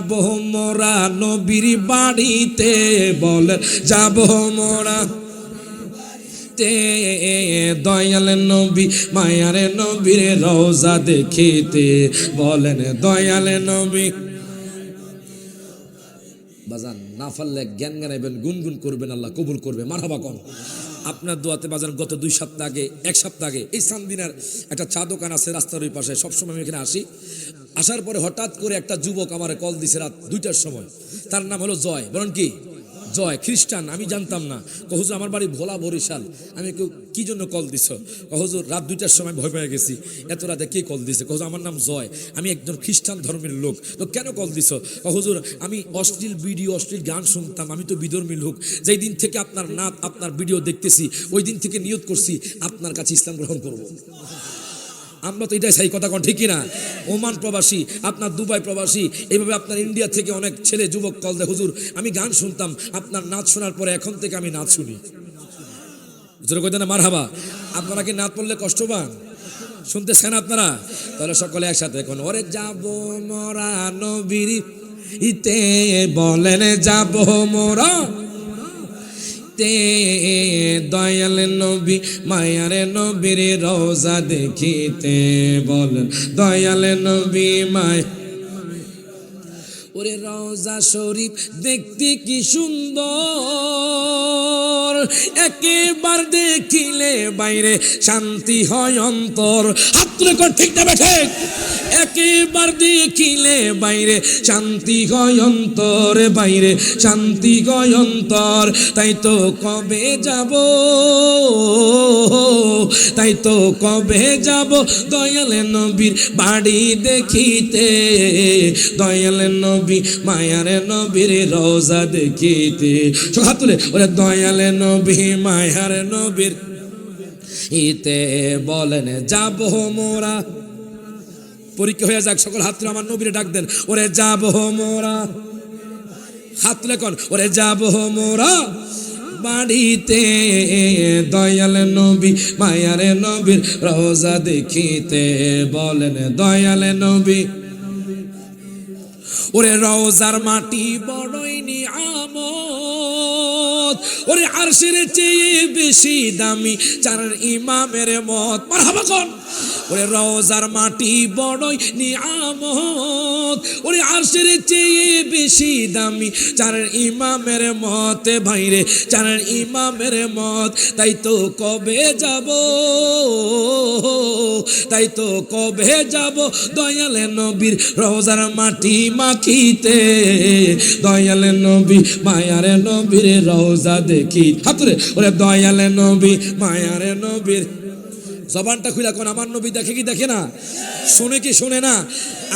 যাব মোরা নবীর বাড়িতে, বলেন যাব মোরা তে দয়াল নবী মায়ার নবীর রওজা দেখিতে, বলেন দয়াল নবী। বাজান না পারলে জ্ঞান গানাইবেন, গুনগুন করবেন, আল্লাহ কবুল করবে। মারহাবা কোন আপনার দোয়াতে। বাজান গত 2 সপ্তাহ আগে, 1 সপ্তাহ আগে এই চান্দিনার একটা চা দোকান আছে রাস্তার ওই পাশে, সবসময় আমি এখানে আসি। আসার পরে হঠাৎ করে একটা যুবক আমার কল দিছে রাত 2টার সময়। তার নাম হলো জয়। বলেন কি? জয়, খ্রিস্টান। আমি জানতাম না। হুজুর আমার বাড়ি ভোলা, বরিশাল। আমি কি জন্য কল দিছ? হুজুর রাত 2টার সময় ভয় পেয়ে গেছি, এত রাতে কে কল দিছে? হুজুর আমার নাম জয়, আমি একজন খ্রিস্টান ধর্মের লোক। তো কেন কল দিছ? হুজুর আমি অশ্লীল ভিডিও, অশ্লীল গান শুনতাম, আমি তো বিধর্মী লোক। যেই দিন থেকে আপনার নাত, আপনার ভিডিও দেখতেছি, ওই দিন থেকে নিয়ত করছি আপনার কাছে ইসলাম গ্রহণ করব। আমরা তো এটাই সেই কথা কোন, ঠিক কিনা? ওমান প্রবাসী, আপনার দুবাই প্রবাসী, এইভাবে আপনার ইন্ডিয়া থেকে অনেক ছেলে যুবক কল দেয়, হুজুর আমি গান শুনতাম, আপনার নাচ শোনার পরে এখন থেকে আমি নাচ শুনি। হুজুর কইতে না মারহাবা। আপনারা কি নাচ পড়লে কষ্ট পান? শুনতেছেন আপনারা? তাহলে সকলে একসাথে এখন ওরে যাব মোরা নবীর ইতে, বলেন যাব মোরা তে দয়াল নবী মায়ার নবীর রওজা দেখিতে, বলেন দয়াল নবী মায়া। ওরে রওজা শরীফ দেখতে কি সুন্দর, একেবার দেখিলে বাইরে শান্তি হয় অন্তর। হাত তুলে কর, ঠিক না ঠিক? একেবার দেখিলে বাইরে শান্তি হয় অন্তর, বাইরে শান্তি হয় অন্তর। তাই তো কবে যাব, তাই তো কবে যাব দয়াল নবীর বাড়ি দেখিতে, দয়াল নবী মায়ার নবীর রওজা দেখিতে। হাত তুলে ওরে দয়াল নবী মায়ার নবীর ইতে, বলেন যাব মোরা। পরীক্ষা হয়ে যাক, সকল হাত তুলে আমার নবীরে ডাক দেন, ওরে যাব মোরা। হাত তুলে কোন, ওরে যাব মোরা বাড়িতে, দয়াল নবী মায়ার নবীর রওজা দেখিতে, বলেন দয়াল নবী। ওরে রওজার মাটি বড়ই নিয়ামত, ওরে আরশের চেয়ে বেশি দামি চার ইমামের মত। মারহাবা কোন। ওরে রওজার মাটি বড়ই নিয়ামত, ওরে আরশের চেয়ে বেশি দামি চার ইমামের মত, ভাইরে চার ইমামের মত। তাই তো কবে যাব, তাই তো কবে যাব দয়াল নবীর রওজার মাটি মাখিতে, দয়াল নবী মায়ার নবীর রওজা দেখি। হাতুরে ওরে দয়াল নবী মায়ার নবীর। জবানটা খুলে কোন আমার নবী দেখে কি দেখে না? শুনে কি শুনে না?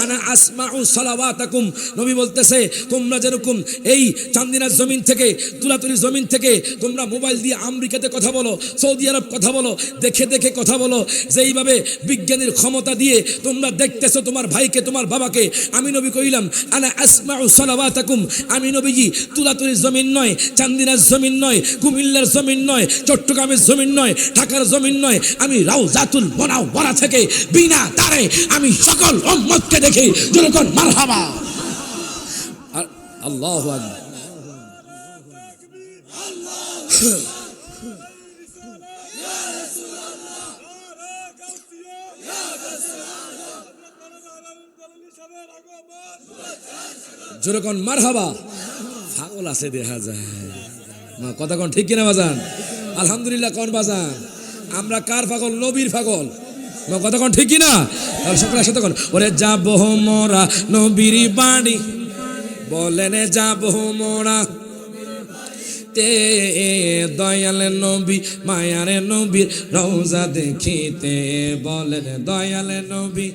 আনা আসমাউ সালাওয়াতাকুম। নবী বলতেছে তোমরা যেরকম এই চান্দিনার জমিন থেকে, তুলাতুলির জমিন থেকে তোমরা মোবাইল দিয়ে আমেরিকাতে কথা বলো, সৌদি আরব কথা বলো, দেখে দেখে কথা বলো, যেইভাবে বিজ্ঞানীর ক্ষমতা দিয়ে তোমরা দেখতেছো তোমার ভাইকে, তোমার বাবাকে, আমি নবী কইলাম আনা আসমাউ সালাওয়াতাকুম। আমি নবীজি তুলাতুলির জমিন নয়, চান্দিনার জমিন নয়, কুমিল্লার জমিন নয়, চট্টগ্রামের জমিন নয়, ঢাকার জমিন নয়, আমি রাউজাতুল মুনাওয়ারা থেকে বিনা তারে আমি সকল উম্মতকে দেখি। যখন মারহাবা আল্লাহু আকবার। যখন মারহাবা। পাগল আছে দেখা যায়, কথা কোন, ঠিক কিনা বাজান? আলহামদুলিল্লাহ কোন বাজান? আমরা কার পাগল? নবীর পাগল। কথা কোন, ঠিক কিনা? সকলের সাথে কোন, ওরে যাব মোরা নবীর বাড়ি, বলেন যাব মোরা তে, দয়াল নবী মায়ার নবীর রওজা দেখিতে, বলেন দয়াল নবী।